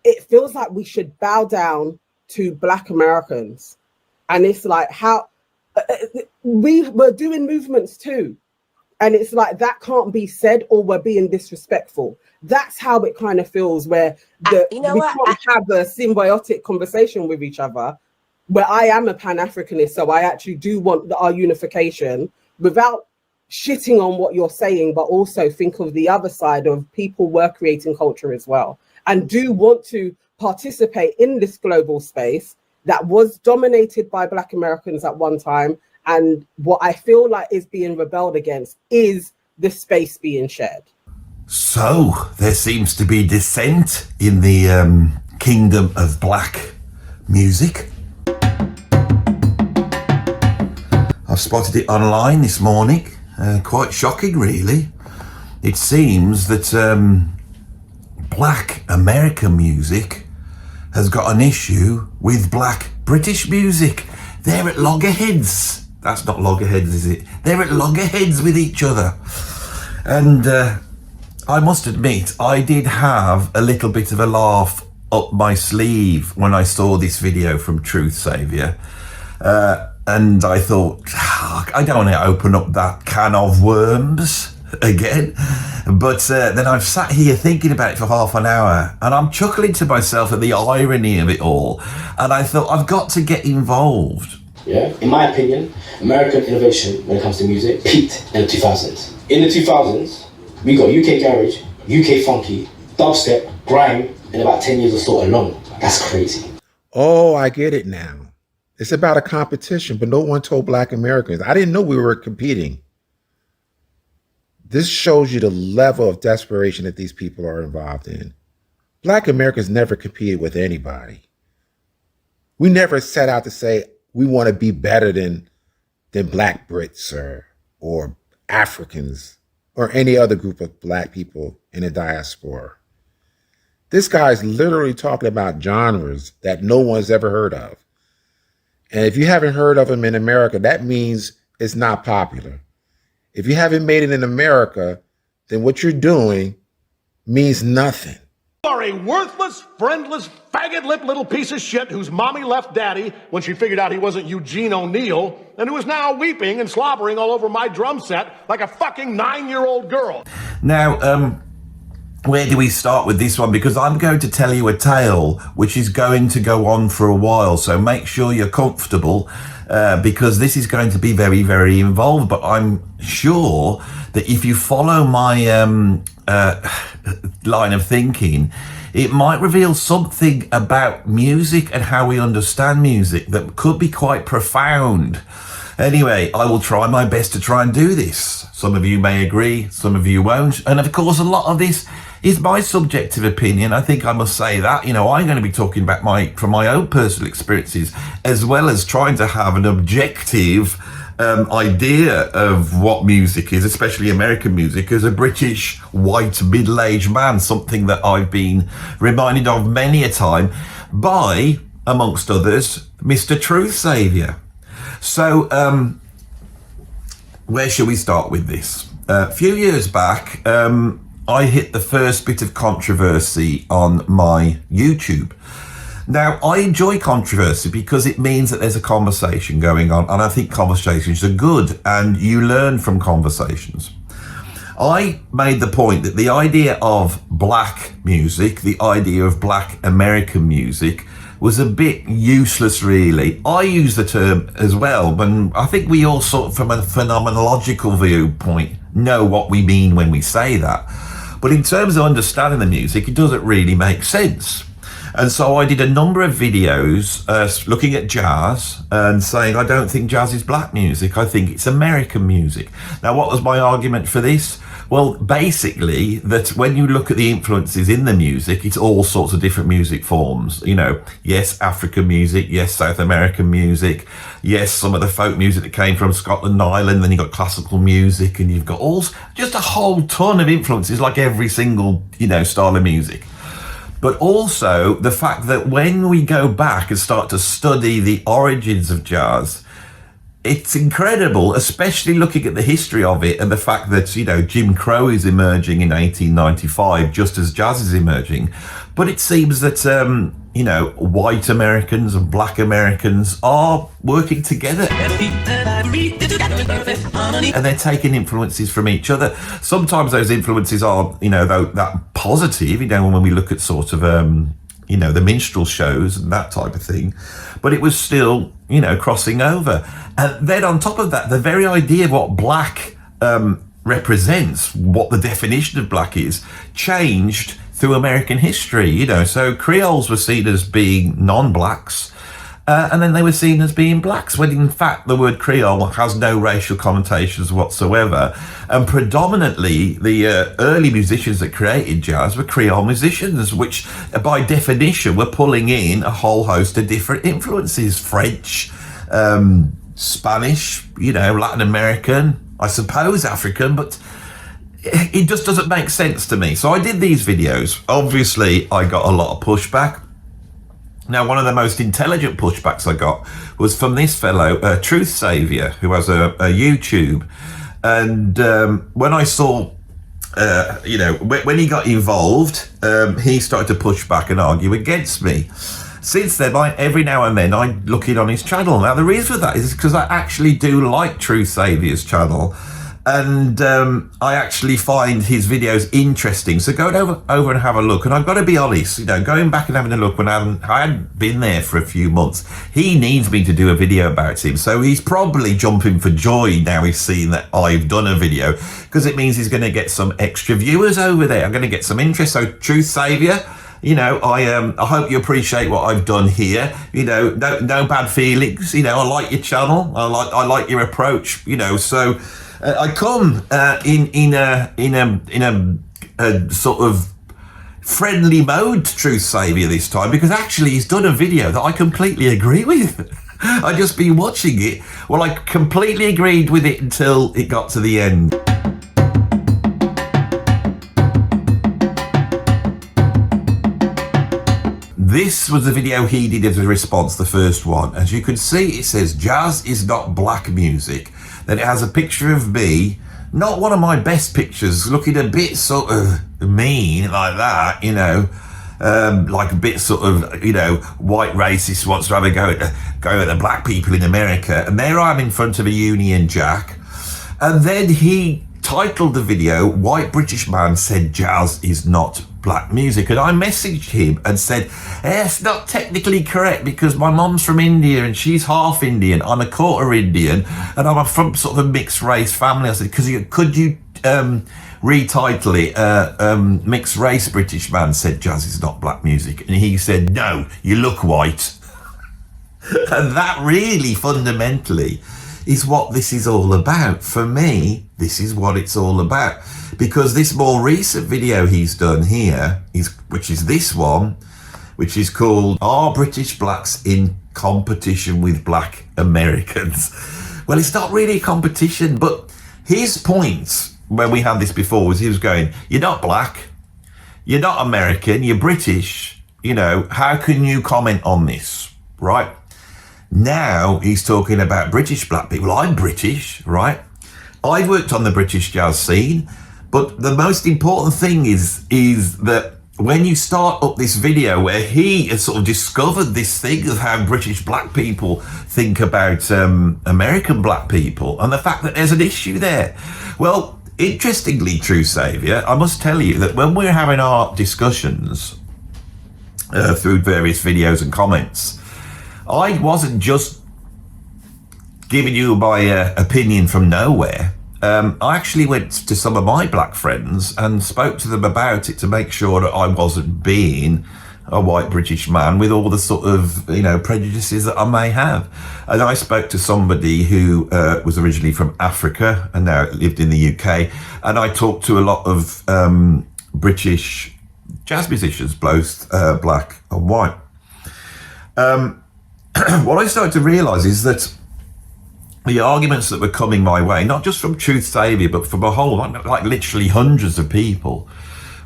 it feels like we should bow down to Black Americans. And it's like, how we're doing movements too. And it's like, that can't be said, or we're being disrespectful. That's how it kind of feels, where we can't have a symbiotic conversation with each other, where I am a Pan-Africanist, so I actually do want our unification without shitting on what you're saying, but also think of the other side of people were creating culture as well, and do want to participate in this global space that was dominated by Black Americans at one time. And what I feel like is being rebelled against is the space being shared. So there seems to be dissent in the kingdom of Black music. I've spotted it online this morning. Quite shocking, really. It seems that Black American music has got an issue with Black British music. They're at loggerheads. That's not loggerheads, is it? They're at loggerheads with each other. And I must admit, I did have a little bit of a laugh up my sleeve when I saw this video from Truth Saviour. And I thought, I don't want to open up that can of worms again. But then I've sat here thinking about it for half an hour, and I'm chuckling to myself at the irony of it all. And I thought, I've got to get involved. Yeah, in my opinion, American innovation when it comes to music peaked in the 2000s. In the 2000s, we got UK garage, UK funky, dubstep, grime in about 10 years or so alone. That's crazy. Oh, I get it now. It's about a competition, but no one told Black Americans. I didn't know we were competing. This shows you the level of desperation that these people are involved in. Black Americans never competed with anybody. We never set out to say we want to be better than Black Brits or Africans or any other group of Black people in the diaspora. This guy's literally talking about genres that no one's ever heard of. And if you haven't heard of them in America, that means it's not popular. If you haven't made it in America, then what you're doing means nothing. You are a worthless, friendless, faggot-lipped little piece of shit whose mommy left daddy when she figured out he wasn't Eugene O'Neill, and who is now weeping and slobbering all over my drum set like a fucking 9-year-old girl. Now, where do we start with this one? Because I'm going to tell you a tale which is going to go on for a while, so make sure you're comfortable, because this is going to be very, very involved. But I'm sure that if you follow my line of thinking, it might reveal something about music and how we understand music that could be quite profound. Anyway, I will try my best to try and do this. Some of you may agree, some of you won't. And of course, a lot of this is my subjective opinion. I think I must say that. You know, I'm going to be talking about from my own personal experiences, as well as trying to have an objective idea of what music is, especially American music, as a British white middle-aged man, something that I've been reminded of many a time by, amongst others, Mr. Truth Saviour. So, where shall we start with this? A few years back, I hit the first bit of controversy on my YouTube. Now, I enjoy controversy because it means that there's a conversation going on, and I think conversations are good, and you learn from conversations. I made the point that the idea of Black music, the idea of Black American music, was a bit useless, really. I use the term as well, but I think we all sort of, from a phenomenological viewpoint, know what we mean when we say that. But in terms of understanding the music, it doesn't really make sense. And so I did a number of videos looking at jazz and saying, I don't think jazz is Black music, I think it's American music. Now, what was my argument for this? Well, basically, that when you look at the influences in the music, it's all sorts of different music forms. You know, yes, African music, yes, South American music, yes, some of the folk music that came from Scotland and Ireland, then you've got classical music, and you've got just a whole ton of influences, like every single, style of music. But also the fact that when we go back and start to study the origins of jazz, it's incredible, especially looking at the history of it and the fact that, you know, Jim Crow is emerging in 1895 just as jazz is emerging. But it seems that, you know, white Americans and black Americans are working together. And they're taking influences from each other. Sometimes those influences are, you know, that positive, you know, when we look at sort of, you know, the minstrel shows and that type of thing. But it was still, you know, crossing over. And then on top of that, the very idea of what black represents, what the definition of black is, changed through American history, you know. So Creoles were seen as being non-blacks, and then they were seen as being blacks, when in fact the word Creole has no racial connotations whatsoever. And predominantly the early musicians that created jazz were Creole musicians, which by definition were pulling in a whole host of different influences: French, Spanish, you know, Latin American, I suppose African, but it just doesn't make sense to me. So I did these videos. Obviously I got a lot of pushback. Now, one of the most intelligent pushbacks I got was from this fellow, Truth Saviour, who has a YouTube. And when I saw, you know, when he got involved, he started to push back and argue against me. Since then, every now and then, I look in on his channel. Now, the reason for that is because I actually do like Truth Saviour's channel. And I actually find his videos interesting. So go over and have a look. And I've got to be honest, you know, going back and having a look when I hadn't been there for a few months, he needs me to do a video about him. So he's probably jumping for joy now he's seen that I've done a video, because it means he's going to get some extra viewers over there. I'm going to get some interest. So Truth Saviour, you know, I hope you appreciate what I've done here. You know, no bad feelings. You know, I like your channel. I like your approach. You know, so. I come in a sort of friendly mode to Truth Saviour this time, because actually he's done a video that I completely agree with. I just been watching it. Well, I completely agreed with it until it got to the end. This was the video he did as a response, the first one. As you can see, it says, "Jazz is not black music." Then it has a picture of me, not one of my best pictures, looking a bit sort of mean like that, you know, like a bit sort of, you know, white racist wants to have a go at the black people in America. And there I am in front of a Union Jack. And then he titled the video, "White British Man Said Jazz is Not Black Music." And I messaged him and said, it's not technically correct, because my mom's from India and she's half Indian. I'm a quarter Indian and I'm from sort of a mixed race family. I said, could you retitle it, "Mixed Race British Man Said Jazz is Not Black Music"? And he said, "No, you look white." And that really fundamentally is what this is all about. For me, this is what it's all about. Because this more recent video he's done here, which is this one, which is called "Are British Blacks in Competition with Black Americans?" Well, it's not really a competition, but his point when we had this before was he was going, "You're not black, you're not American, you're British, you know, how can you comment on this?" Right? Now he's talking about British black people. I'm British, right? I've worked on the British jazz scene. But the most important thing is that when you start up this video where he has sort of discovered this thing of how British black people think about American black people, and the fact that there's an issue there. Well, interestingly, True Saviour, I must tell you that when we're having our discussions through various videos and comments, I wasn't just giving you my opinion from nowhere. I actually went to some of my black friends and spoke to them about it to make sure that I wasn't being a white British man with all the sort of, you know, prejudices that I may have. And I spoke to somebody who was originally from Africa and now lived in the UK. And I talked to a lot of British jazz musicians, both black and white. What I started to realise is that the arguments that were coming my way, not just from Truth Saviour, but from a whole, like literally hundreds of people,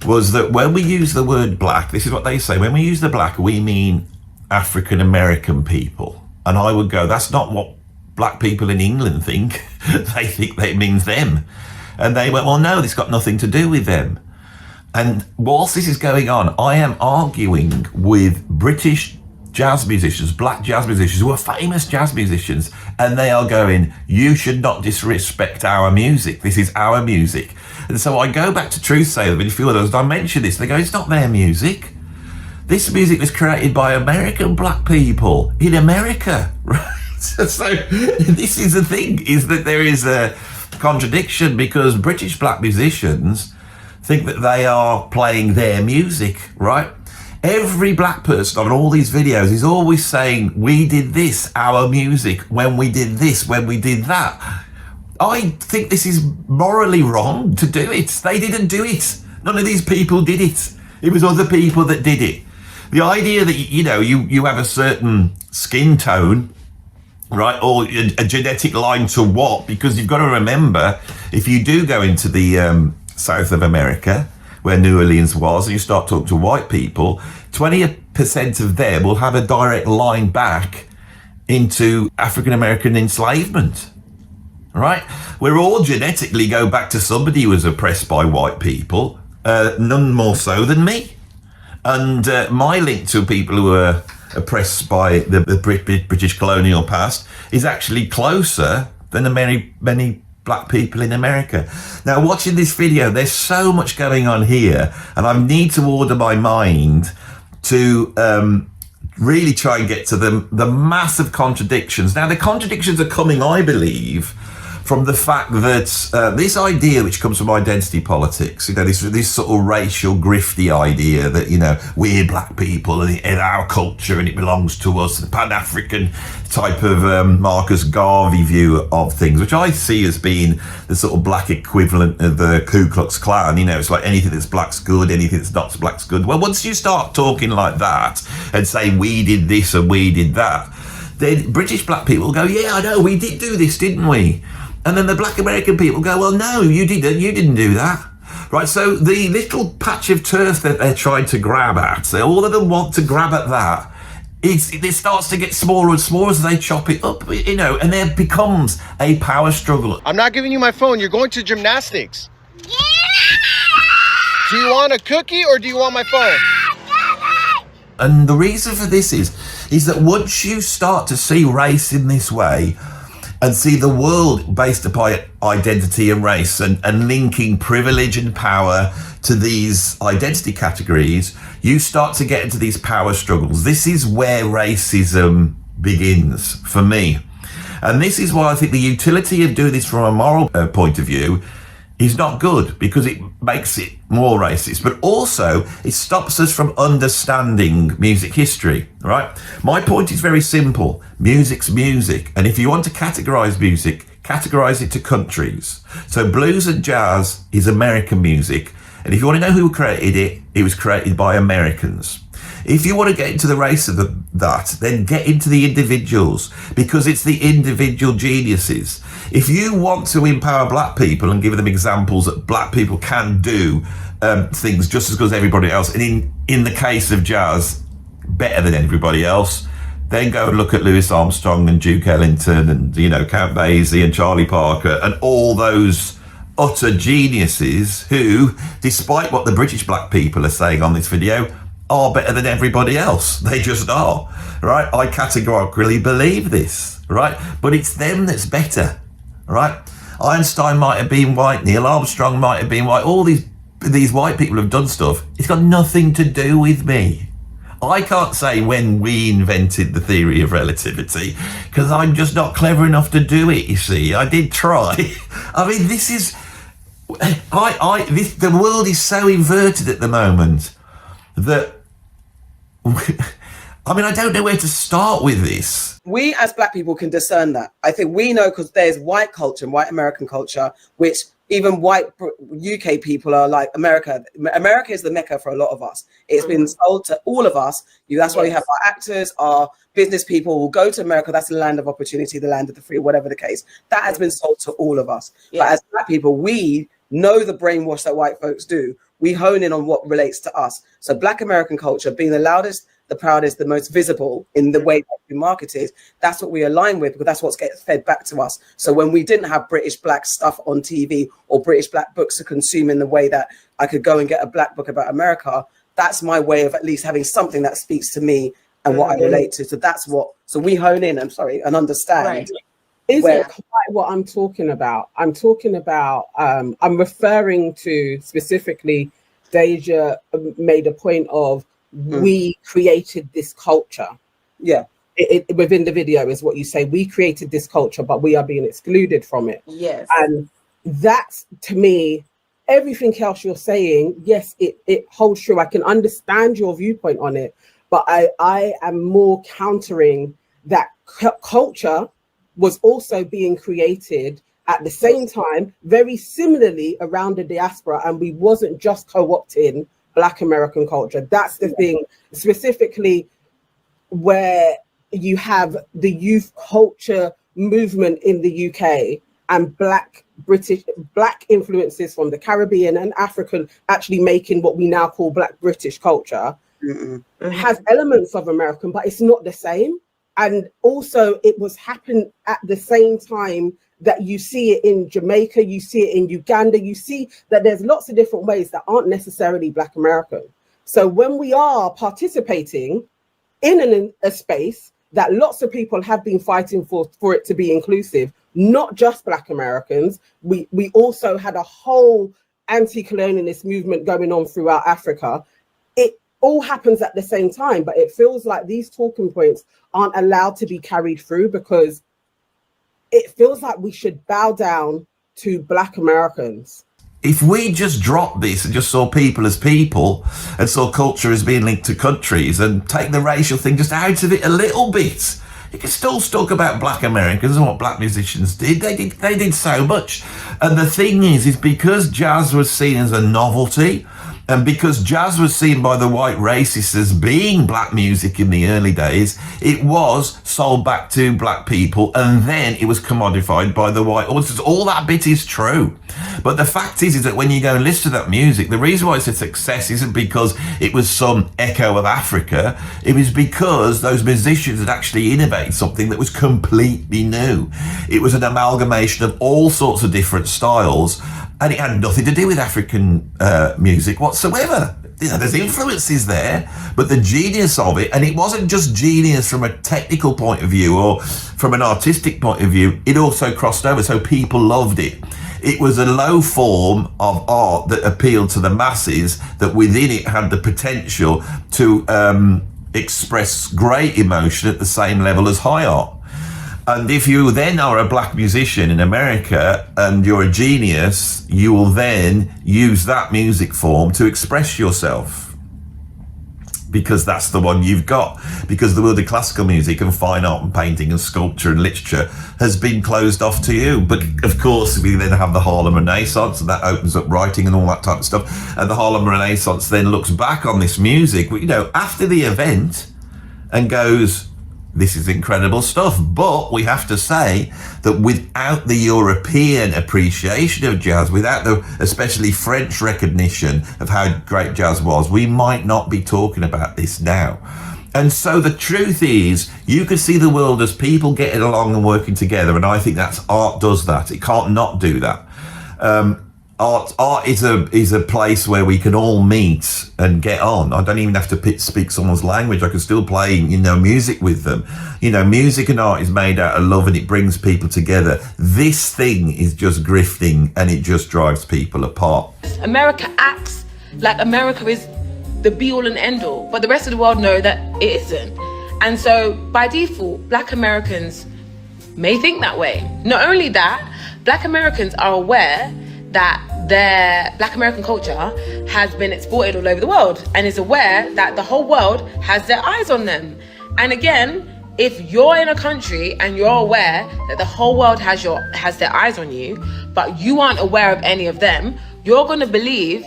was that when we use the word black, this is what they say, when we use the black, we mean African American people. And I would go, that's not what black people in England think. They think that it means them. And they went, well, no, this got nothing to do with them. And whilst this is going on, I am arguing with British jazz musicians, black jazz musicians, who are famous jazz musicians, and they are going, you should not disrespect our music. This is our music. And so I go back to Truth Saviour, and a few of those, I mention this, they go, it's not their music. This music was created by American black people in America, right? So this is the thing, is that there is a contradiction, because British black musicians think that they are playing their music, right? Every black person on all these videos is always saying, we did this, our music, when we did this, when we did that. I think this is morally wrong to do it. They didn't do it. None of these people did it. It was other people that did it. The idea that, you know, you have a certain skin tone, right, or a genetic line to what, because you've got to remember, if you do go into the South of America, where New Orleans was, and you start talking to white people, 20% of them will have a direct line back into African-American enslavement, right? We're all genetically go back to somebody who was oppressed by white people, none more so than me. And my link to people who were oppressed by the British colonial past is actually closer than the many black people in America. Now, watching this video, there's so much going on here, and I need to order my mind to really try and get to the massive contradictions. Now, the contradictions are coming, I believe, from the fact that this idea, which comes from identity politics, you know, this sort of racial grifty idea that, you know, we're black people and in our culture and it belongs to us, the Pan-African type of Marcus Garvey view of things, which I see as being the sort of black equivalent of the Ku Klux Klan. You know, it's like anything that's black's good, anything that's not black's good. Well, once you start talking like that and say we did this and we did that, then British black people go, yeah, I know, we did do this, didn't we? And then the black American people go, well, no, you didn't do that. Right, so the little patch of turf that they're trying to grab at, so all of them want to grab at that, it starts to get smaller and smaller as they chop it up, you know, and there becomes a power struggle. I'm not giving you my phone, you're going to gymnastics. Yeah! Do you want a cookie or do you want my phone? And the reason for this is that once you start to see race in this way, and see the world based upon identity and race and linking privilege and power to these identity categories, you start to get into these power struggles. This is where racism begins for me. And this is why I think the utility of doing this from a moral point of view is not good, because it makes it more racist, but also it stops us from understanding music history, right? My point is very simple. Music's music. And if you want to categorize music, categorize it to countries. So blues and jazz is American music. And if you want to know who created it, it was created by Americans. If you want to get into the race of that, then get into the individuals, because it's the individual geniuses. If you want to empower black people and give them examples that black people can do things just as good as everybody else, and in the case of jazz, better than everybody else, then go and look at Louis Armstrong and Duke Ellington and, you know, Count Basie and Charlie Parker and all those utter geniuses who, despite what the British black people are saying on this video, are better than everybody else. They just are, right? I categorically believe this, right? But it's them that's better, right? Einstein might have been white, Neil Armstrong might have been white, all these white people have done stuff. It's got nothing to do with me. I can't say when we invented the theory of relativity, because I'm just not clever enough to do it, you see. I did try. I mean, this is, the world is so inverted at the moment that, I mean, I don't know where to start with this. We as black people can discern that. I think we know, because there's white culture and white American culture, which even white UK people are like, America is the mecca for a lot of us. It's been sold to all of us. That's why we have our actors, our business people will go to America. That's the land of opportunity, the land of the free, whatever the case. That has been sold to all of us. But as black people, we know the brainwash that white folks do. We hone in on what relates to us. So black American culture being the loudest the proudest, the most visible in the way that we marketed, that's what we align with, because that's what gets fed back to us. So when we didn't have British black stuff on TV or British black books to consume in the way that I could go and get a black book about America, that's my way of at least having something that speaks to me and what I relate to. So we hone in, and understand. Right. Isn't quite what I'm talking about. I'm referring to specifically, Deja made a point of, we created this culture. Yeah. It within the video is what you say. We created this culture, but we are being excluded from it. Yes. And that's, to me, everything else you're saying, yes, it holds true. I can understand your viewpoint on it, but I am more countering that culture was also being created at the same time, very similarly around the diaspora, and we wasn't just co-opting Black American culture. That's the thing, specifically where you have the youth culture movement in the UK and Black influences from the Caribbean and African actually making what we now call Black British culture. Has elements of American, but it's not the same. And also it was happening at the same time that you see it in Jamaica, you see it in Uganda, you see that there's lots of different ways that aren't necessarily Black American. So when we are participating in a space that lots of people have been fighting for it to be inclusive, not just Black Americans, we also had a whole anti-colonialist movement going on throughout Africa. It all happens at the same time, but it feels like these talking points aren't allowed to be carried through because it feels like we should bow down to Black Americans. If we just dropped this and just saw people as people and saw culture as being linked to countries and take the racial thing just out of it a little bit, you can still talk about Black Americans and what Black musicians did. They did so much. And the thing is because jazz was seen as a novelty, and because jazz was seen by the white racists as being black music in the early days, it was sold back to black people, and then it was commodified by the white audiences. All that bit is true. But the fact is that when you go and listen to that music, the reason why it's a success isn't because it was some echo of Africa. It was because those musicians had actually innovated something that was completely new. It was an amalgamation of all sorts of different styles, and it had nothing to do with African music whatsoever. You know, there's influences there, but the genius of it, and it wasn't just genius from a technical point of view or from an artistic point of view, it also crossed over, so people loved it. It was a low form of art that appealed to the masses, that within it had the potential to express great emotion at the same level as high art. And if you then are a black musician in America and you're a genius, you will then use that music form to express yourself, because that's the one you've got. Because the world of classical music and fine art and painting and sculpture and literature has been closed off to you. But of course, we then have the Harlem Renaissance, and that opens up writing and all that type of stuff. And the Harlem Renaissance then looks back on this music, you know, after the event and goes, this is incredible stuff. But we have to say that without the European appreciation of jazz, without the especially French recognition of how great jazz was, we might not be talking about this now. And so the truth is, you can see the world as people getting along and working together, and I think that's art does that. It can't not do that. Art is a place where we can all meet and get on. I don't even have to speak someone's language. I can still play, you know, music with them. You know, music and art is made out of love, and it brings people together. This thing is just grifting, and it just drives people apart. America acts like America is the be all and end all, but the rest of the world know that it isn't. And so by default, Black Americans may think that way. Not only that, Black Americans are aware that their Black American culture has been exported all over the world, and is aware that the whole world has their eyes on them. And again, if you're in a country and you're aware that the whole world has their eyes on you, but you aren't aware of any of them, you're going to believe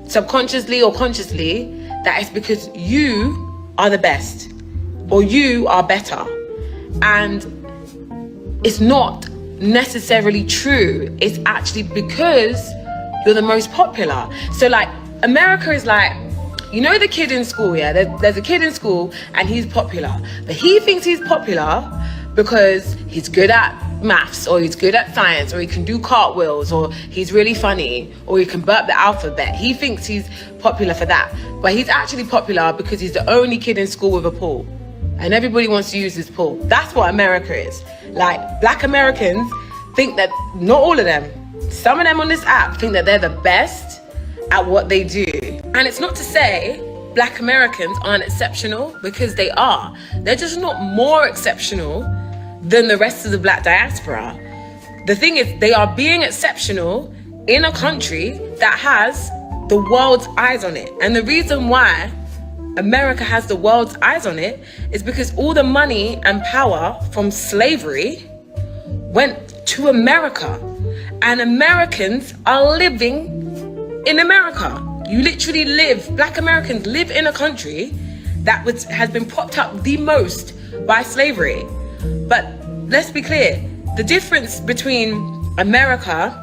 subconsciously or consciously that it's because you are the best or you are better. And it's not necessarily true. It's actually because you're the most popular. So like, America is like, you know the kid in school, yeah? There's a kid in school and he's popular. But he thinks he's popular because he's good at maths, or he's good at science, or he can do cartwheels, or he's really funny, or he can burp the alphabet. He thinks he's popular for that. But he's actually popular because he's the only kid in school with a pool. And everybody wants to use his pool. That's what America is. Like, black Americans think that, not all of them, some of them on this app think that they're the best at what they do. And it's not to say black Americans aren't exceptional, because they are. They're just not more exceptional than the rest of the black diaspora. The thing is, they are being exceptional in a country that has the world's eyes on it. And the reason why America has the world's eyes on it is because all the money and power from slavery went to America. And Americans are living in America. You literally live, black Americans live in a country that has been propped up the most by slavery. But let's be clear, the difference between America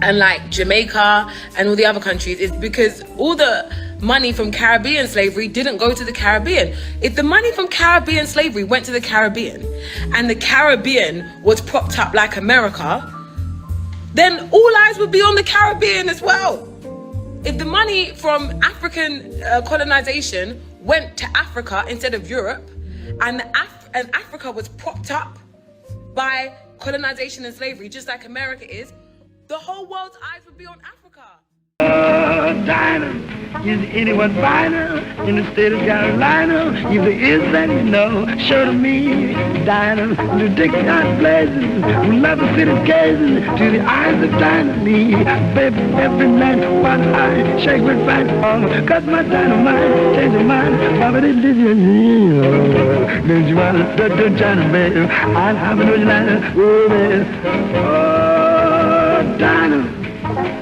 and like Jamaica and all the other countries is because all the money from Caribbean slavery didn't go to the Caribbean. If the money from Caribbean slavery went to the Caribbean and the Caribbean was propped up like America, then all eyes would be on the Caribbean as well. If the money from African colonization went to Africa instead of Europe, and Africa was propped up by colonization and slavery, just like America is, the whole world's eyes would be on Africa. Dinah, is anyone finer in the state of Carolina? If there is, then you know, show to me. Dinah, the Dixon blazing, we love the city gazing to the eyes of Dinah me. Baby, every man, one eye, shake with fine song, cause my dynamite, change your mind, Baba did you need? Don't you want to China, baby? I'll have no Dinah, oh, baby. Oh, Dinah.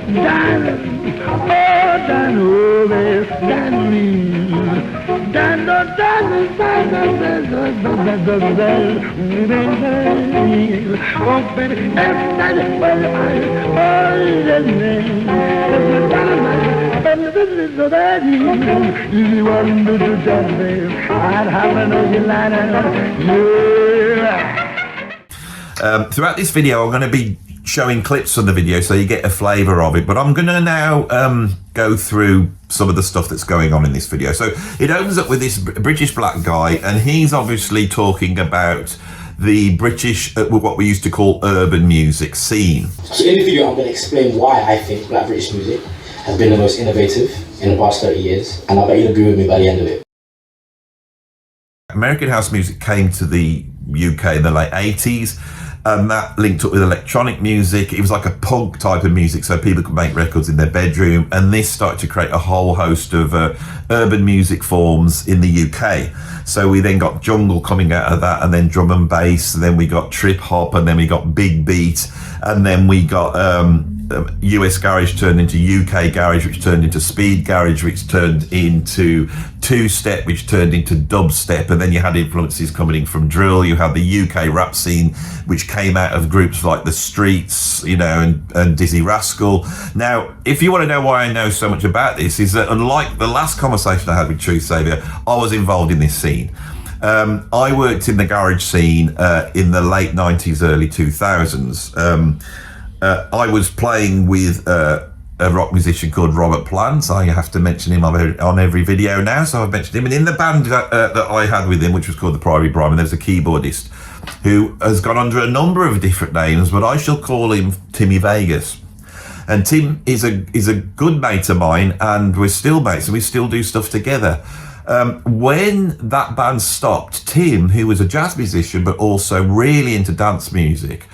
Dinah, oh, Dinah, oh, baby, Dinah, Dinah, oh, baby, every night, so that you want to do that, baby, I'd have another line, Throughout this video, I'm going to be showing clips of the video so you get a flavour of it, but I'm going to now go through some of the stuff that's going on in this video. So it opens up with this British black guy, and he's obviously talking about the British, what we used to call urban music scene. So in the video, I'm going to explain why I think black British music has been the most innovative in the past 30 years, and I bet you'll agree with me by the end of it. American house music came to the UK in the late 80s. And that linked up with electronic music. It was like a punk type of music, so people could make records in their bedroom. And this started to create a whole host of urban music forms in the UK. So we then got jungle coming out of that, and then drum and bass, and then we got trip hop, and then we got big beat, and then we got US garage turned into UK garage, which turned into speed garage, which turned into two-step, which turned into dubstep, and then you had influences coming in from drill. You had the UK rap scene, which came out of groups like The Streets, you know, and Dizzy Rascal. Now, if you want to know why I know so much about this, is that unlike the last conversation I had with Truth Saviour, I was involved in this scene. I worked in the garage scene in the late 90s, early 2000s. I was playing with a rock musician called Robert Plant. I have to mention him on every video now, so I've mentioned him. And in the band that I had with him, which was called the Priory Brime, there's a keyboardist who has gone under a number of different names, but I shall call him Timmy Vegas. And Tim is a good mate of mine, and we're still mates, and we still do stuff together. When that band stopped, Tim, who was a jazz musician but also really into dance music,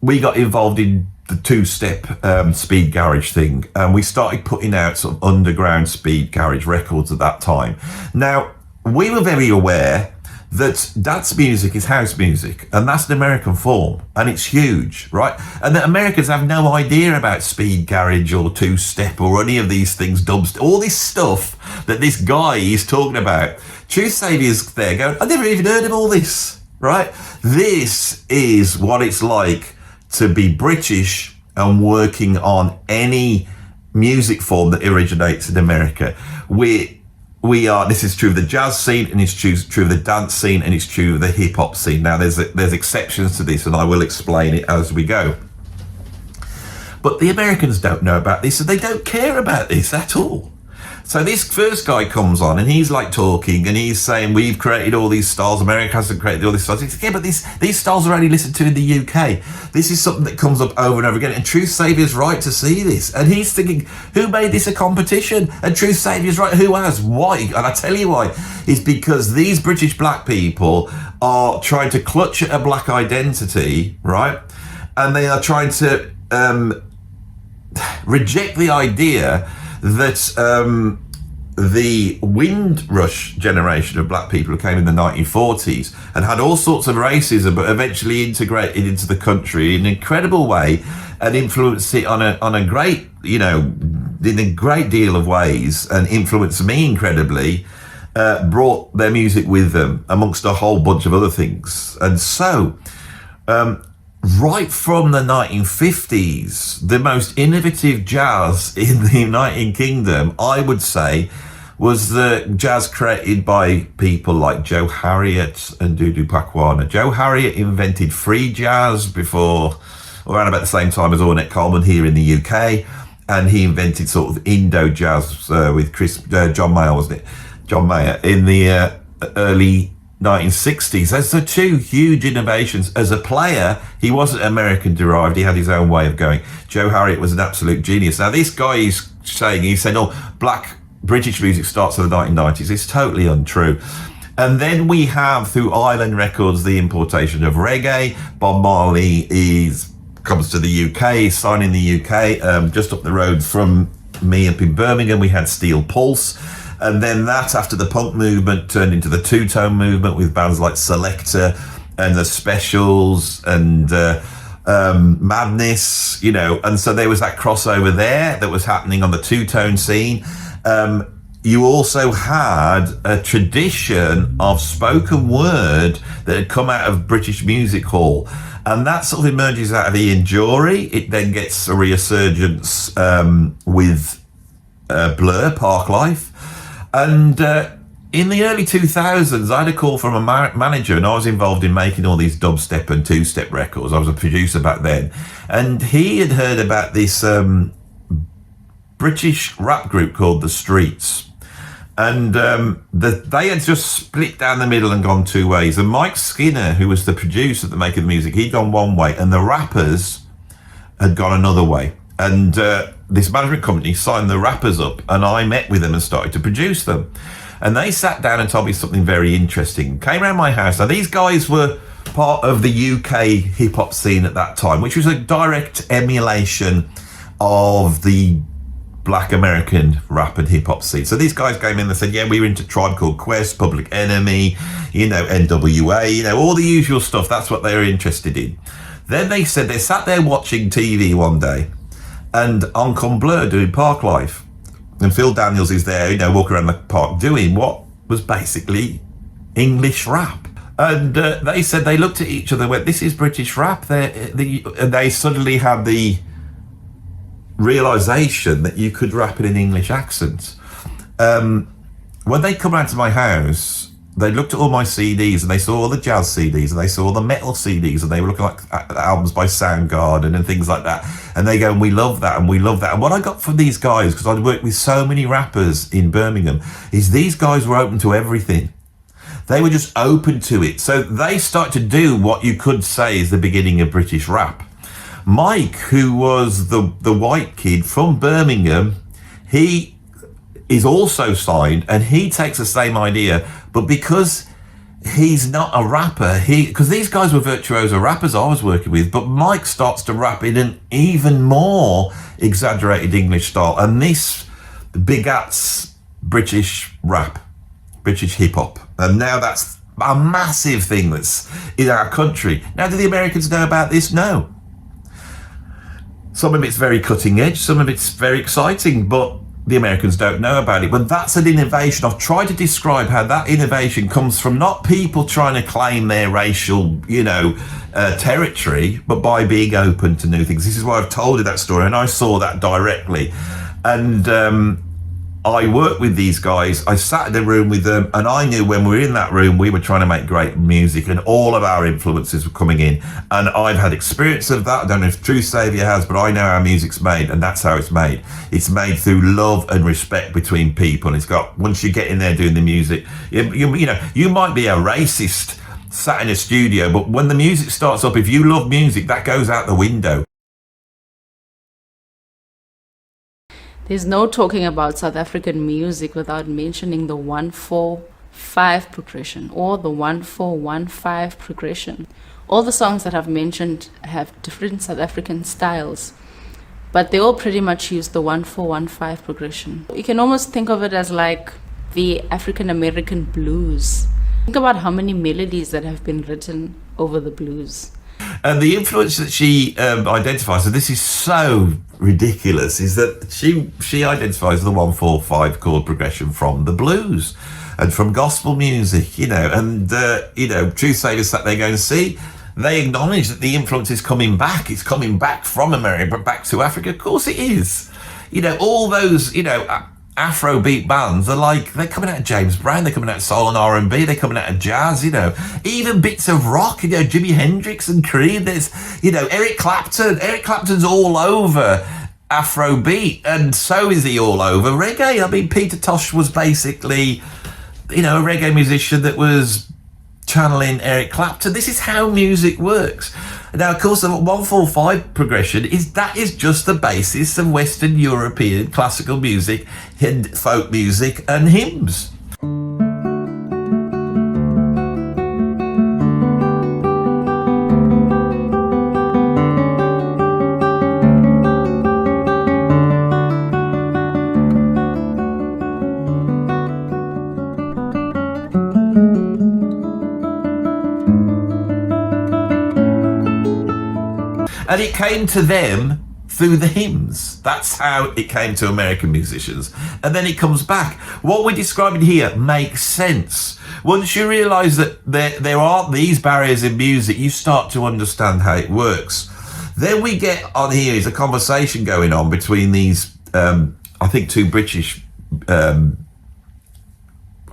we got involved in the two-step speed garage thing, and we started putting out sort of underground speed garage records at that time. Now, we were very aware that dance music is house music, and that's an American form, and it's huge, right? And that Americans have no idea about speed garage or two-step or any of these things, dubstep, all this stuff that this guy is talking about. Truth Saviour's there going, I've never even heard of all this, right? This is what it's like to be British and working on any music form that originates in America. We're this is true of the jazz scene, and it's true of the dance scene, and it's true of the hip hop scene. Now there's exceptions to this, and I will explain it as we go. But the Americans don't know about this, and they don't care about this at all. So this first guy comes on, and he's like talking, and he's saying, we've created all these styles, America hasn't created all these styles. He's like, yeah, but these styles are only listened to in the UK. This is something that comes up over and over again, and Truth Saviour's right to see this. And he's thinking, who made this a competition? And Truth Saviour's right, who has? Why? And I tell you why. It's because these British black people are trying to clutch at a black identity, right? And they are trying to reject the idea that the Windrush generation of black people who came in the 1940s and had all sorts of racism, but eventually integrated into the country in an incredible way and influenced it on a great, in a great deal of ways, and influenced me incredibly, brought their music with them amongst a whole bunch of other things. And so, right from the 1950s, the most innovative jazz in the United Kingdom, I would say, was the jazz created by people like Joe Harriott and Dudu Pakwana. Joe Harriott invented free jazz around about the same time as Ornette Coleman here in the UK, and he invented sort of Indo jazz with John Mayer, wasn't it? John Mayer in the early 1960s. Those are two huge innovations. As a player, he wasn't American derived. He had his own way of going. Joe Harriott was an absolute genius. Now, this guy is saying, he said, black British music starts in the 1990s. It's totally untrue. And then we have, through Island Records, the importation of reggae. Bob Marley comes to the UK, signed in the UK. Just up the road from me up in Birmingham, we had Steel Pulse. And then that, after the punk movement, turned into the two-tone movement with bands like Selector and the Specials and Madness, and so there was that crossover there that was happening on the two-tone scene. You also had a tradition of spoken word that had come out of British Music Hall, and that sort of emerges out of Ian Jury. It then gets a resurgence with Blur, Parklife. And in the early 2000s, I had a call from a manager, and I was involved in making all these dubstep and two-step records. I was a producer back then. And he had heard about this British rap group called The Streets. And they had just split down the middle and gone two ways. And Mike Skinner, who was the producer that making the music, he'd gone one way, and the rappers had gone another way. And this management company signed the rappers up, and I met with them and started to produce them. And they sat down and told me something very interesting. Came around my house. Now, these guys were part of the UK hip-hop scene at that time, which was a direct emulation of the black American rap and hip-hop scene. So these guys came in and said, yeah, we were into Tribe Called Quest, Public Enemy, NWA, all the usual stuff. That's what they were interested in. Then they said they sat there watching TV one day, and on come Blur doing Parklife. And Phil Daniels is there, walking around the park doing what was basically English rap. And they said they looked at each other and went, this is British rap. And they suddenly had the realisation that you could rap in an English accent. When they come round to my house, they looked at all my CDs, and they saw all the jazz CDs, and they saw all the metal CDs, and they were looking at albums by Soundgarden and things like that. And they go, we love that, and we love that. And what I got from these guys, because I'd worked with so many rappers in Birmingham, is these guys were open to everything. They were just open to it. So they started to do what you could say is the beginning of British rap. Mike, who was the white kid from Birmingham, he is also signed, and he takes the same idea, but because he's not a rapper, because these guys were virtuoso rappers I was working with, but Mike starts to rap in an even more exaggerated English style, and this begats British rap, British hip-hop, and now that's a massive thing that's in our country. Now, do the Americans know about this? No. Some of it's very cutting edge, some of it's very exciting, but the Americans don't know about it. But that's an innovation. I've tried to describe how that innovation comes from not people trying to claim their racial, territory, but by being open to new things. This is why I've told you that story, and I saw that directly. And I worked with these guys. I sat in the room with them, and I knew when we were in that room, we were trying to make great music, and all of our influences were coming in. And I've had experience of that. I don't know if True Saviour has, but I know how music's made, and that's how it's made. It's made through love and respect between people. It's got, once you get in there doing the music, you know, you might be a racist sat in a studio, but when the music starts up, if you love music, that goes out the window. There's no talking about South African music without mentioning the 1-4-5 progression or the 1-4-1-5 progression. All the songs that I've mentioned have different South African styles, but they all pretty much use the 1-4-1-5 progression. You can almost think of it as like the African American blues. Think about how many melodies that have been written over the blues. And the influence that she identifies, and this is so ridiculous, is that she identifies the 1-4-5 chord progression from the blues and from gospel music, you know, and, you know, True Saviour sat there going, see, they acknowledge that the influence is coming back. It's coming back from America, but back to Africa. Of course it is. You know, all those, you know, Afrobeat bands are like, they're coming out of James Brown, they're coming out of soul and R&B, they're coming out of jazz, you know, even bits of rock, you know, Jimi Hendrix and Creed, there's, you know, Eric Clapton's all over Afrobeat, and so is he all over reggae. I mean, Peter Tosh was basically, you know, a reggae musician that was channeling Eric Clapton. This is how music works. Now, of course, the 1-4-5 progression is just the basis of Western European classical music and folk music and hymns. And it came to them through the hymns. That's how it came to American musicians. And then it comes back. What we're describing here makes sense. Once you realise that there aren't these barriers in music, you start to understand how it works. Then we get on here is a conversation going on between these, I think, two British, I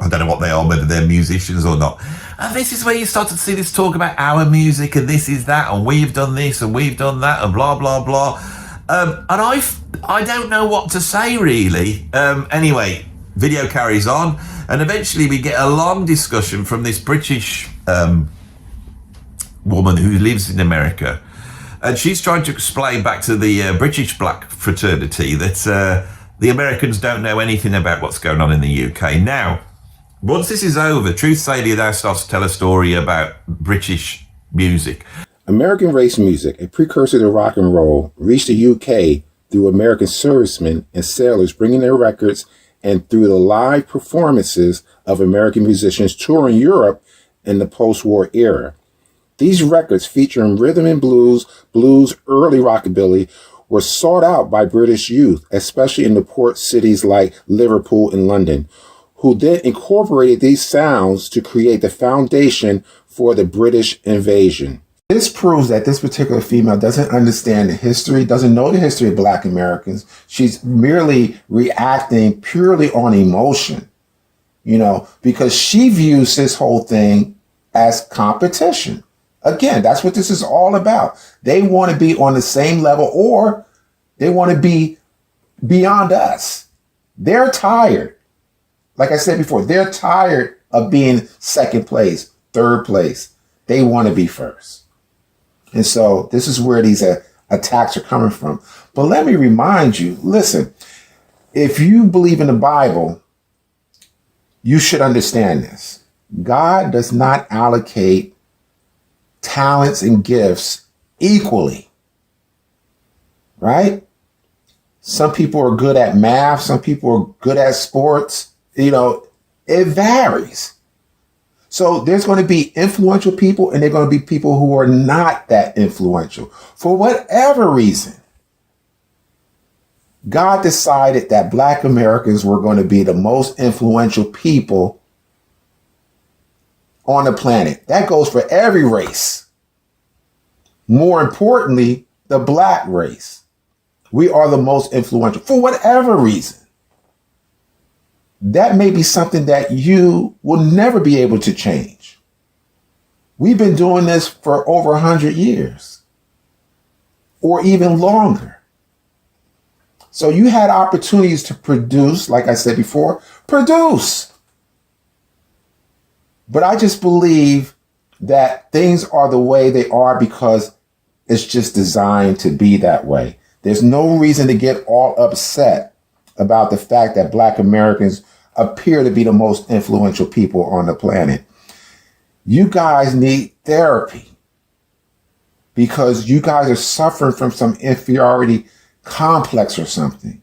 don't know what they are, whether they're musicians or not. And this is where you start to see this talk about our music and this is that and we've done this and we've done that and blah, blah, blah. And I don't know what to say, really. Anyway, video carries on. And eventually we get a long discussion from this British woman who lives in America. And she's trying to explain back to the British black fraternity that the Americans don't know anything about what's going on in the UK. Now, once this is over, Truth Saviour now starts to tell a story about British music. American race music, a precursor to rock and roll, reached the UK through American servicemen and sailors bringing their records and through the live performances of American musicians touring Europe in the post-war era. These records featuring rhythm and blues, early rockabilly, were sought out by British youth, especially in the port cities like Liverpool and London, who then incorporated these sounds to create the foundation for the British invasion. This proves that this particular female doesn't understand the history, doesn't know the history of Black Americans. She's merely reacting purely on emotion, you know, because she views this whole thing as competition. Again, that's what this is all about. They want to be on the same level or they want to be beyond us. They're tired. Like I said before, they're tired of being second place, third place. They want to be first. And so this is where these attacks are coming from. But let me remind you, listen, if you believe in the Bible, you should understand this. God does not allocate talents and gifts equally, right? Some people are good at math. Some people are good at sports. You know, it varies. So there's going to be influential people and there are going to be people who are not that influential. For whatever reason, God decided that Black Americans were going to be the most influential people on the planet. That goes for every race. More importantly, the Black race. We are the most influential for whatever reason. that may be something that you will never be able to change. We've been doing this for over 100 years or even longer. So you had opportunities to produce, like I said before, produce. But I just believe that things are the way they are because it's just designed to be that way. There's no reason to get all upset about the fact that Black Americans appear to be the most influential people on the planet. You guys need therapy because you guys are suffering from some inferiority complex or something.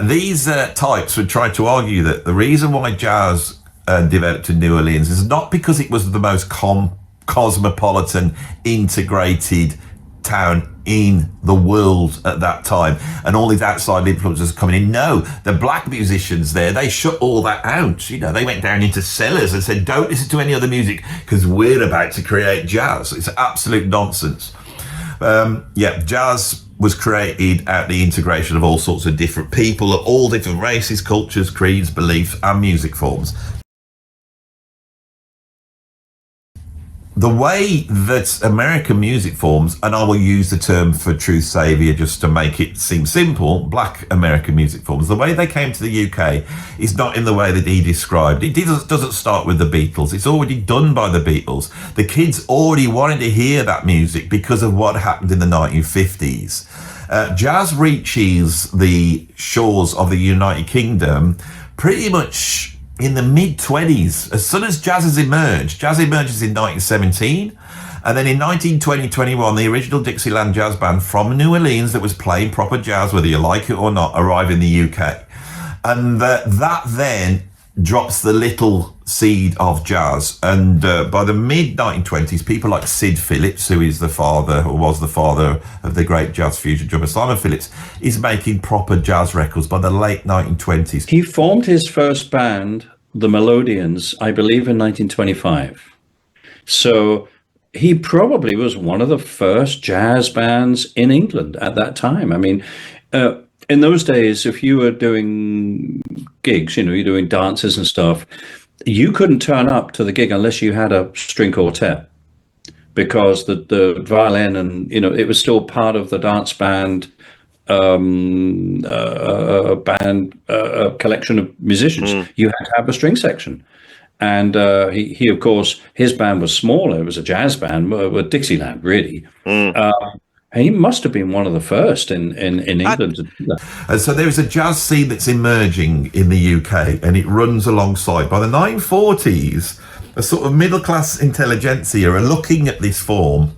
These types would try to argue that the reason why jazz developed in New Orleans is not because it was the most cosmopolitan, integrated town in the world at that time and all these outside influences coming in. No, the black musicians there, they shut all that out. You know, they went down into cellars and said, don't listen to any other music because we're about to create jazz. It's absolute nonsense. Jazz was created out the integration of all sorts of different people, of all different races, cultures, creeds, beliefs and music forms. The way that American music forms, and I will use the term for Truth Saviour just to make it seem simple, Black American music forms, the way they came to the UK is not in the way that he described. It doesn't start with the Beatles. It's already done by the Beatles. The kids already wanted to hear that music because of what happened in the 1950s. Jazz reaches the shores of the United Kingdom pretty much in the mid-20s. As soon as jazz emerges in 1917, and then in 1920-21, the original Dixieland Jazz Band from New Orleans that was playing proper jazz, whether you like it or not, arrive in the UK. And that then drops the little seed of jazz. And by the mid-1920s, people like Sid Phillips, who is the father, or was the father of the great jazz fusion drummer Simon Phillips, is making proper jazz records by the late 1920s. He formed his first band, the Melodians, I believe in 1925. So he probably was one of the first jazz bands in England at that time. I mean, in those days, if you were doing gigs, you're doing dances and stuff, you couldn't turn up to the gig unless you had a string quartet, because the violin and, it was still part of the dance band, collection of musicians. You had to have a string section. And he, of course, his band was smaller. It was a jazz band, with Dixieland, really. He must have been one of the first in England to do that. And so there is a jazz scene that's emerging in the UK, and it runs alongside. By the 1940s, a sort of middle-class intelligentsia are looking at this form,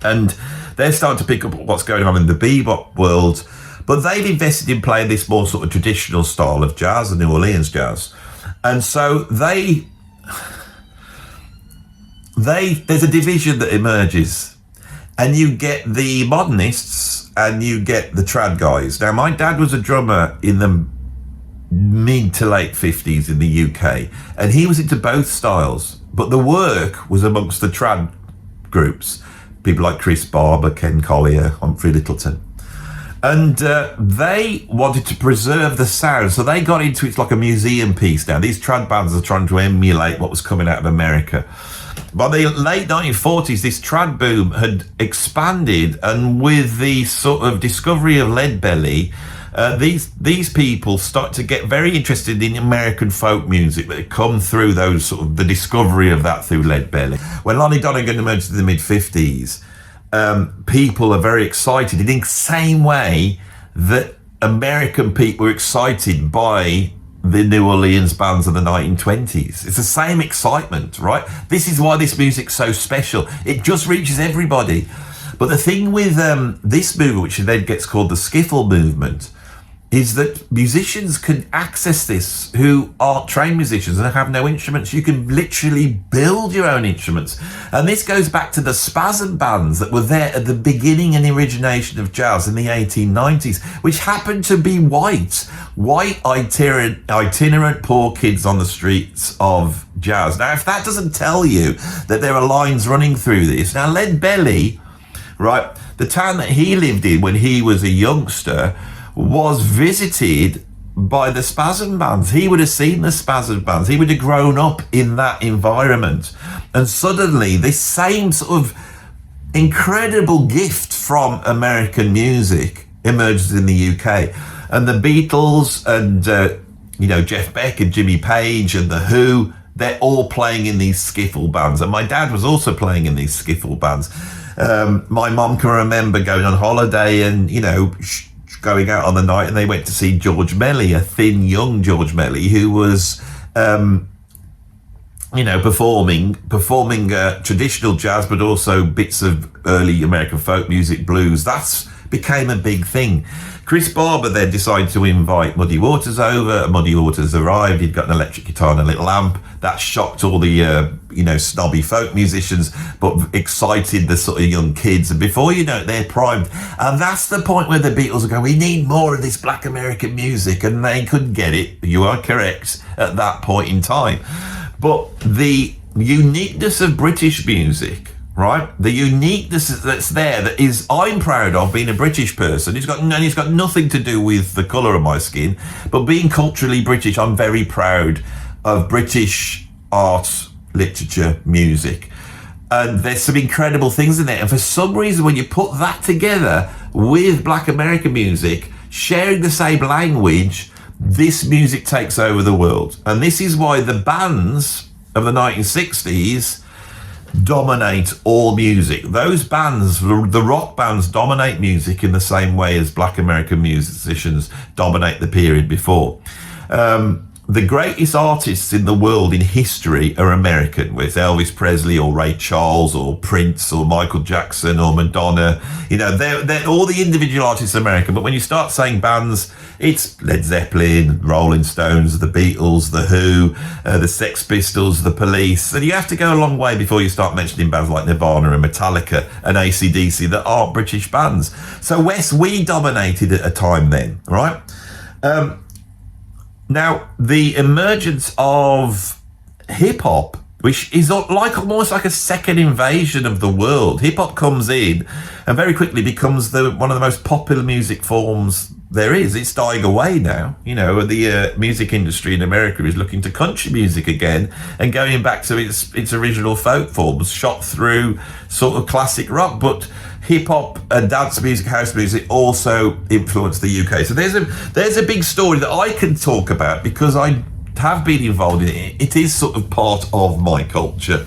and they're starting to pick up what's going on in the bebop world, but they've invested in playing this more sort of traditional style of jazz, the New Orleans jazz. And so there's a division that emerges. And you get the modernists and you get the trad guys. Now, my dad was a drummer in the mid to late 50s in the UK, and he was into both styles. But the work was amongst the trad groups, people like Chris Barber, Ken Collier, Humphrey Littleton. And they wanted to preserve the sound, so they got into it like a museum piece now. These trad bands are trying to emulate what was coming out of America. By the late 1940s, this trad boom had expanded, and with the sort of discovery of Lead Belly, these people start to get very interested in American folk music that had come through those sort of the discovery of that through Lead Belly. When Lonnie Donegan emerged in the mid-50s, people are very excited in the same way that American people were excited by the New Orleans bands of the 1920s. It's the same excitement, right? This is why this music's so special. It just reaches everybody. But the thing with this movement, which then gets called the skiffle movement, is that musicians can access this who aren't trained musicians and have no instruments. You can literally build your own instruments. And this goes back to the spasm bands that were there at the beginning and origination of jazz in the 1890s, which happened to be white itinerant poor kids on the streets of jazz. Now, if that doesn't tell you that there are lines running through this. Now, Lead Belly, right, the town that he lived in when he was a youngster, was visited by the spasm bands. He would have seen the spasm bands. He would have grown up in that environment. And suddenly this same sort of incredible gift from American music emerges in the UK. And the Beatles and, Jeff Beck and Jimmy Page and The Who, they're all playing in these skiffle bands. And my dad was also playing in these skiffle bands. My mum can remember going on holiday and, going out on the night, and they went to see George Melly, a thin, young George Melly, who was, performing traditional jazz, but also bits of early American folk music, blues. That's became a big thing. Chris Barber then decided to invite Muddy Waters over. Muddy Waters arrived. He'd got an electric guitar and a little amp. That shocked all the, snobby folk musicians, but excited the sort of young kids. And before you know it, they're primed. And that's the point where the Beatles are going, we need more of this black American music. And they couldn't get it. You are correct at that point in time. But the uniqueness of British music, right? The uniqueness that's there, that is, I'm proud of being a British person. It's got nothing to do with the colour of my skin, but being culturally British, I'm very proud of British art, literature, music. And there's some incredible things in there. And for some reason, when you put that together with black American music, sharing the same language, this music takes over the world. And this is why the bands of the 1960s dominate all music. Those bands, the rock bands, dominate music in the same way as black American musicians dominate the period before. The greatest artists in the world in history are American, with Elvis Presley or Ray Charles or Prince or Michael Jackson or Madonna. They're all the individual artists are American, but when you start saying bands, it's Led Zeppelin, Rolling Stones, the Beatles, the Who, the Sex Pistols, the Police. And you have to go a long way before you start mentioning bands like Nirvana and Metallica and AC/DC that aren't British bands. So Wes, we dominated at a time then, right? Now, the emergence of hip-hop, which is almost like a second invasion of the world. Hip-hop comes in and very quickly becomes one of the most popular music forms there is. It's dying away now. The music industry in America is looking to country music again and going back to its original folk forms, shot through sort of classic rock. But hip-hop and dance music, house music also influenced the UK. So there's a big story that I can talk about because I have been involved in it. It is sort of part of my culture.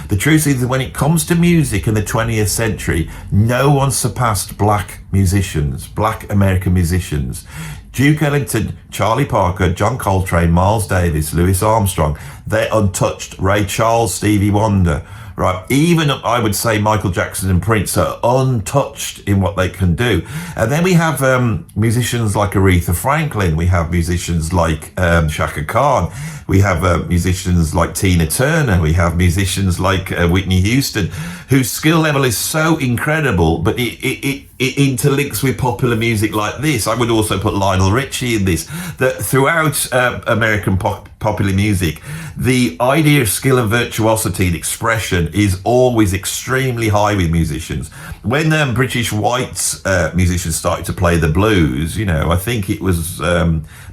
The truth is that when it comes to music in the 20th century, no one surpassed black musicians, black American musicians. Duke Ellington, Charlie Parker, John Coltrane, Miles Davis, Louis Armstrong, they're untouched. Ray Charles, Stevie Wonder, right? Even, I would say, Michael Jackson and Prince are untouched in what they can do. And then we have musicians like Aretha Franklin. We have musicians like Chaka Khan. We have musicians like Tina Turner. We have musicians like Whitney Houston, whose skill level is so incredible, but it interlinks with popular music like this. I would also put Lionel Richie in this, that throughout American popular music, the idea of skill and virtuosity and expression is always extremely high with musicians. When British white musicians started to play the blues, I think it was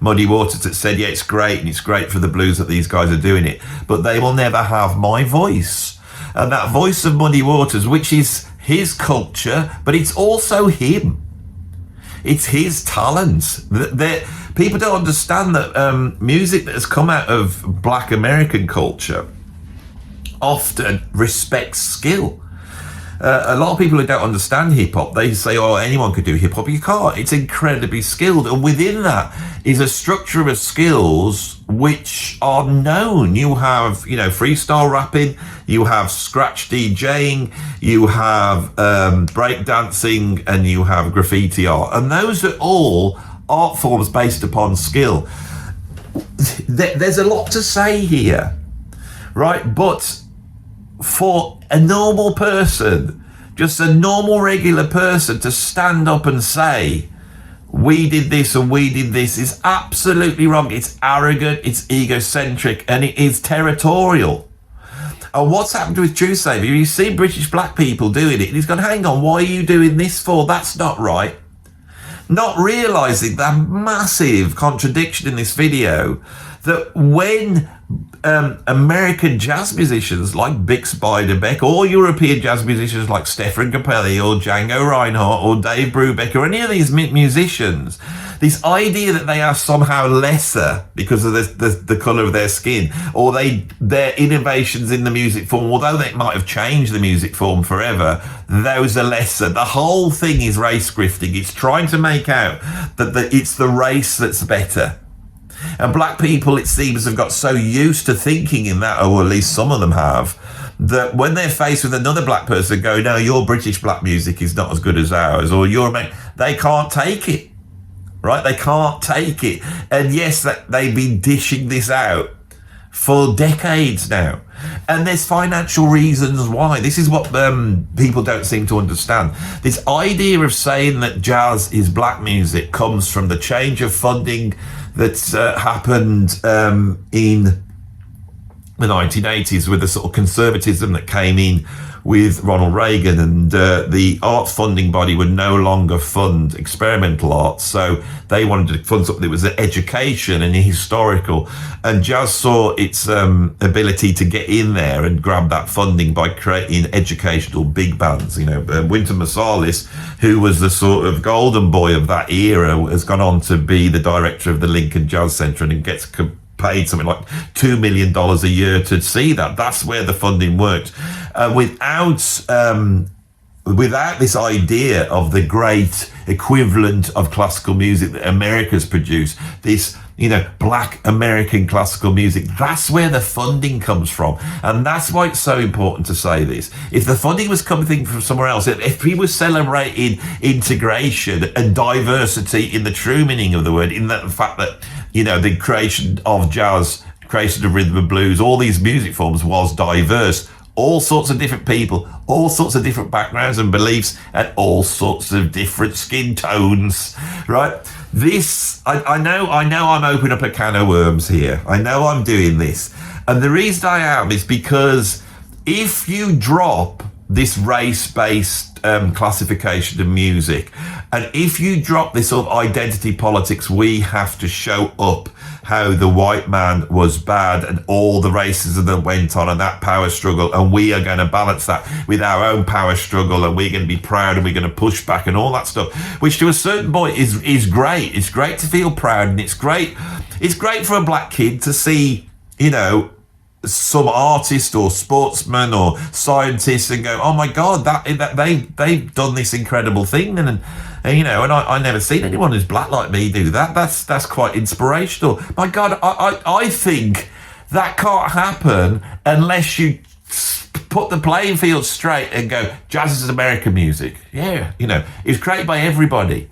Muddy Waters that said, yeah, it's great, and it's great for the blues that these guys are doing it, but they will never have my voice. And that voice of Muddy Waters, which is his culture, but it's also him. It's his talent. People don't understand that music that has come out of black American culture often respects skill. A lot of people who don't understand hip-hop, they say, oh, anyone could do hip-hop. You can't. It's incredibly skilled. And within that is a structure of skills which are known. You have, freestyle rapping, you have scratch DJing, you have breakdancing, and you have graffiti art. And those are all art forms based upon skill. There's a lot to say here, right? But for a normal person, just a normal regular person, to stand up and say, we did this and we did this, is absolutely wrong. It's arrogant, it's egocentric, and it is territorial. And what's happened with Truth Saviour, you see British black people doing it, and he's gone, hang on, why are you doing this for? That's not right. not realizing the massive contradiction in this video, that when American jazz musicians like Bix Beiderbecke, or European jazz musicians like Stefan Grappelli or Django Reinhardt or Dave Brubeck or any of these musicians, this idea that they are somehow lesser because of the colour of their skin, or their innovations in the music form, although they might have changed the music form forever, those are lesser. The whole thing is race grifting. It's trying to make out that it's the race that's better. And black people, it seems, have got so used to thinking in that, or at least some of them have, that when they're faced with another black person going, no, your British black music is not as good as ours, or they can't take it, right? They can't take it. And yes, they've been dishing this out for decades now. And there's financial reasons why. This is what people don't seem to understand. This idea of saying that jazz is black music comes from the change of funding that's happened in the 1980s with the sort of conservatism that came in with Ronald Reagan, and the art funding body would no longer fund experimental art, so they wanted to fund something that was education and historical, and jazz saw its ability to get in there and grab that funding by creating educational big bands. You know, Wynton Marsalis, who was the sort of golden boy of that era, has gone on to be the director of the Lincoln Jazz Centre, and gets paid something like $2 million a year to see that. That's where the funding worked. Without this idea of the great equivalent of classical music that America's produced, this, you know, black American classical music, that's where the funding comes from. And that's why it's so important to say this. If the funding was coming from somewhere else, if we were celebrating integration and diversity in the true meaning of the word, in the fact that, you know, the creation of jazz, creation of rhythm and blues, all these music forms was diverse, all sorts of different people, all sorts of different backgrounds and beliefs, and all sorts of different skin tones, right? This, I know I'm opening up a can of worms here. I know I'm doing this. And the reason I am is because if you drop this race-based classification of music, and if you drop this sort of identity politics, we have to show up how the white man was bad and all the racism that went on and that power struggle, and we are going to balance that with our own power struggle, and we're going to be proud and we're going to push back and all that stuff, which to a certain point is great. It's great to feel proud, and it's great for a black kid to see, you know, some artist or sportsman or scientist and go, oh my God, they've done this incredible thing, and you know, and I never seen anyone who's black like me do that. That's quite inspirational. My God, I think that can't happen unless you put the playing field straight and go, jazz is American music. Yeah, you know, it's created by everybody.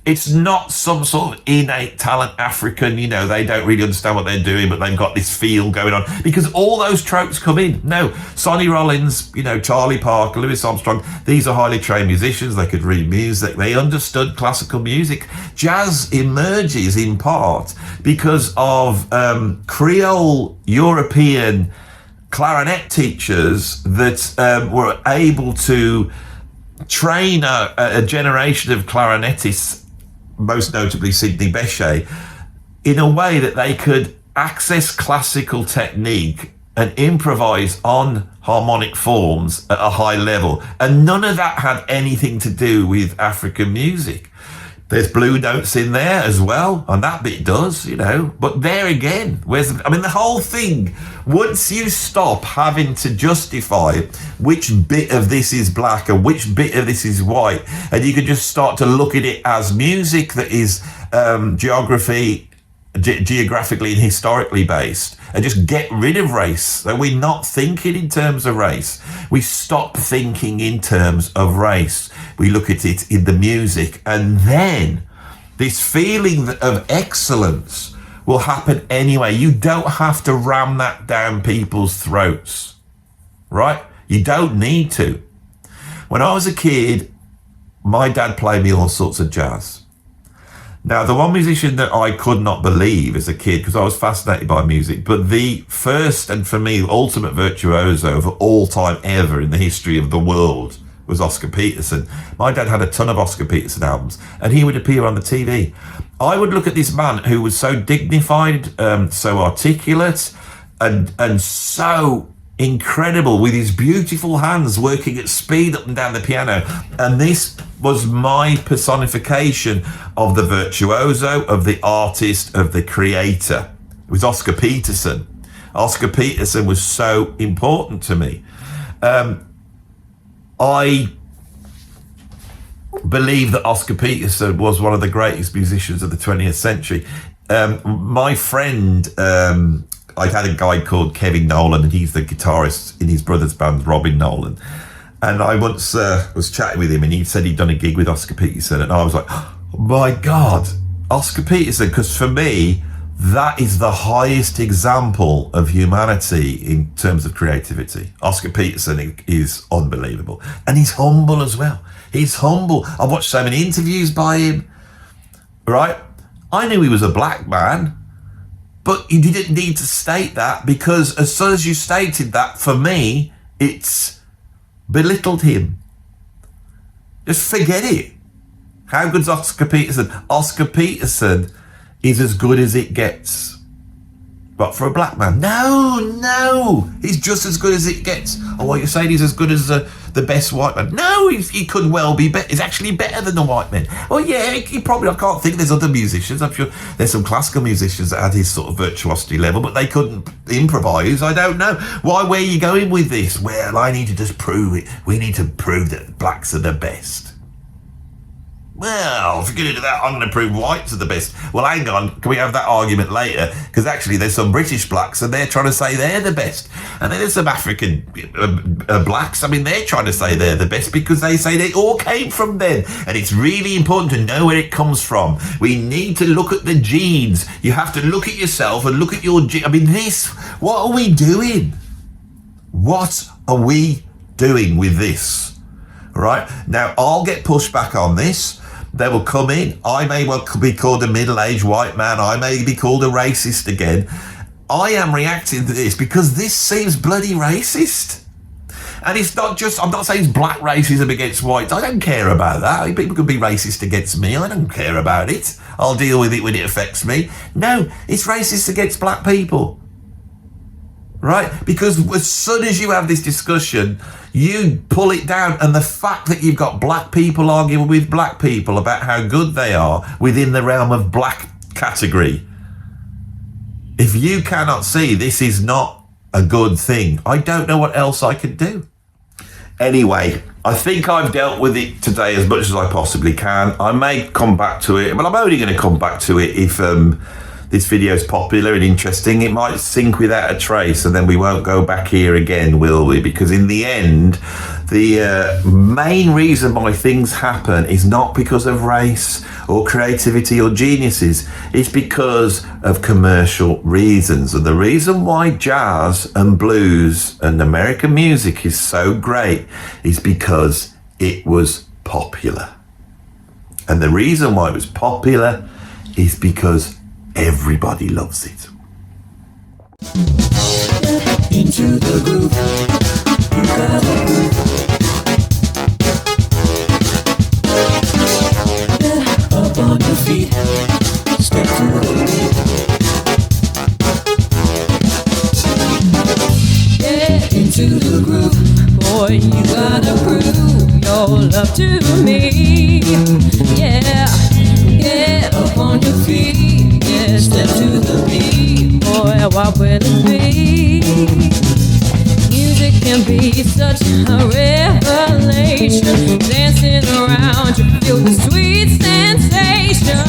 It's not some sort of innate talent African, you know, they don't really understand what they're doing, but they've got this feel going on. Because all those tropes come in. No, Sonny Rollins, you know, Charlie Parker, Louis Armstrong, these are highly trained musicians. They could read music. They understood classical music. Jazz emerges in part because of Creole European clarinet teachers that were able to train a generation of clarinetists, most notably Sidney Bechet, in a way that they could access classical technique and improvise on harmonic forms at a high level. And none of that had anything to do with African music. There's blue notes in there as well, and that bit does, you know. But there again, the whole thing, once you stop having to justify which bit of this is black and which bit of this is white, and you can just start to look at it as music that is geographically and historically based, and just get rid of race. So we're not thinking in terms of race. We stop thinking in terms of race. We look at it in the music, and then this feeling of excellence will happen anyway. You don't have to ram that down people's throats, right? You don't need to. When I was a kid, my dad played me all sorts of jazz. Now, the one musician that I could not believe as a kid, because I was fascinated by music, but the first and for me ultimate virtuoso of all time ever in the history of the world was Oscar Peterson. My dad had a ton of Oscar Peterson albums, and he would appear on the TV. I would look at this man who was so dignified, so articulate, and so incredible, with his beautiful hands working at speed up and down the piano. And this was my personification of the virtuoso, of the artist, of the creator. It was Oscar Peterson. Oscar Peterson was so important to me. I believe that Oscar Peterson was one of the greatest musicians of the 20th century. My friend, I had a guy called Kevin Nolan, and he's the guitarist in his brother's band, Robin Nolan. And I once was chatting with him, and he said he'd done a gig with Oscar Peterson, and I was like, oh my God, Oscar Peterson, because for me, that is the highest example of humanity in terms of creativity. Oscar Peterson is unbelievable. And he's humble as well. He's humble. I've watched so many interviews by him, right? I knew he was a black man, but you didn't need to state that, because as soon as you stated that, for me, it's belittled him. Just forget it. How good's Oscar Peterson? Oscar Peterson is as good as it gets. But for a black man, no, he's just as good as it gets. Oh, what you're saying, he's as good as the best white man? No, he could well be better. He's actually better than the white men. Well, yeah, he probably, I can't think there's other musicians. I'm sure there's some classical musicians that had his sort of virtuosity level, but they couldn't improvise. I don't know. Where are you going with this? Well, I need to just prove it. We need to prove that blacks are the best. Well, if you're going to do that, I'm going to prove whites are the best. Well, hang on, can we have that argument later? Because actually there's some British blacks and they're trying to say they're the best. And then there's some African blacks, I mean, they're trying to say they're the best because they say they all came from them. And it's really important to know where it comes from. We need to look at the genes. You have to look at yourself and look at your genes. I mean, what are we doing? What are we doing with this? Right? Now, I'll get pushed back on this. They will come in. I may well be called a middle-aged white man. I may be called a racist again. I am reacting to this because this seems bloody racist. And it's not just, I'm not saying it's black racism against whites. I don't care about that. People can be racist against me. I don't care about it. I'll deal with it when it affects me. No, it's racist against black people. Right? Because as soon as you have this discussion, you pull it down, and the fact that you've got black people arguing with black people about how good they are within the realm of black category, if you cannot see this is not a good thing, I don't know what else I could do. Anyway, I think I've dealt with it today as much as I possibly can. I may come back to it, but I'm only going to come back to it if this video is popular and interesting. It might sink without a trace, and then we won't go back here again, will we? Because in the end, the main reason why things happen is not because of race or creativity or geniuses. It's because of commercial reasons. And the reason why jazz and blues and American music is so great is because it was popular. And the reason why it was popular is because everybody loves it. Into the groove. You gotta move. Up on your feet. Step to the beat. Get into the groove. Boy, you gotta prove your love to me. Yeah. Get up on your feet. Yeah, step to the beat, boy, what will it be? Music can be such a revelation. Dancing around, you feel the sweet sensation.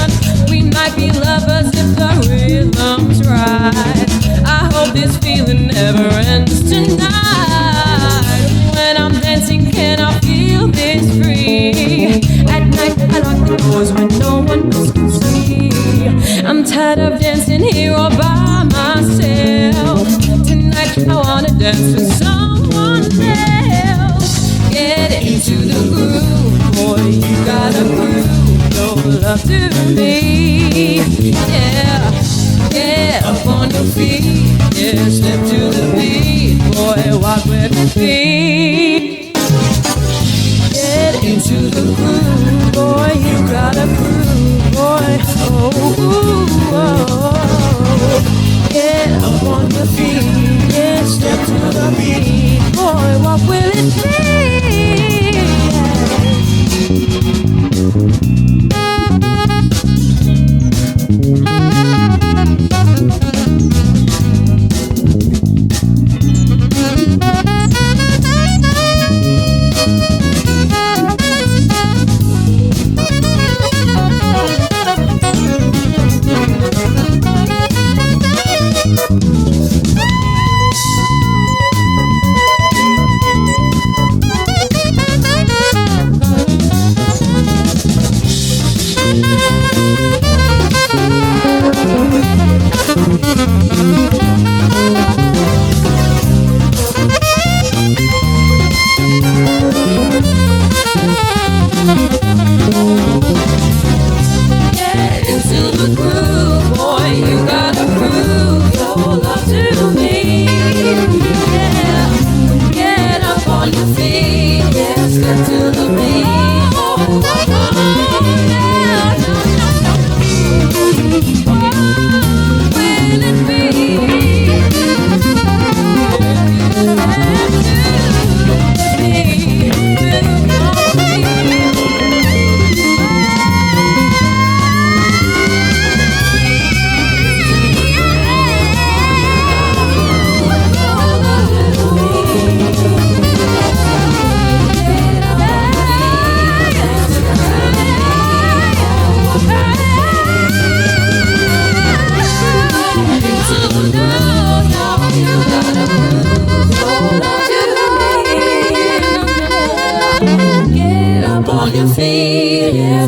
We might be lovers if the rhythm's right. I hope this feeling never ends tonight. When I'm dancing, can I feel this free? At night, I lock the doors when no one else can see. I'm tired of dancing here all by myself. Tonight I wanna dance with someone else. Get into the groove, boy, you gotta prove your love to me. Yeah, get up on your feet. Yeah, step to the beat, boy, what will it be? into the groove, boy, you gotta prove, boy. Oh, ooh, oh. Get up on your feet, yeah, step to the beat, boy, what will it be?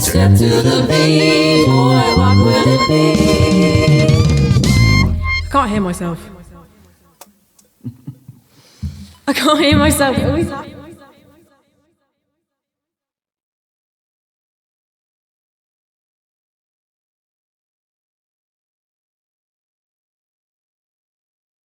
Step to the beat, boy, what will it be? I can't hear myself. I can't hear myself.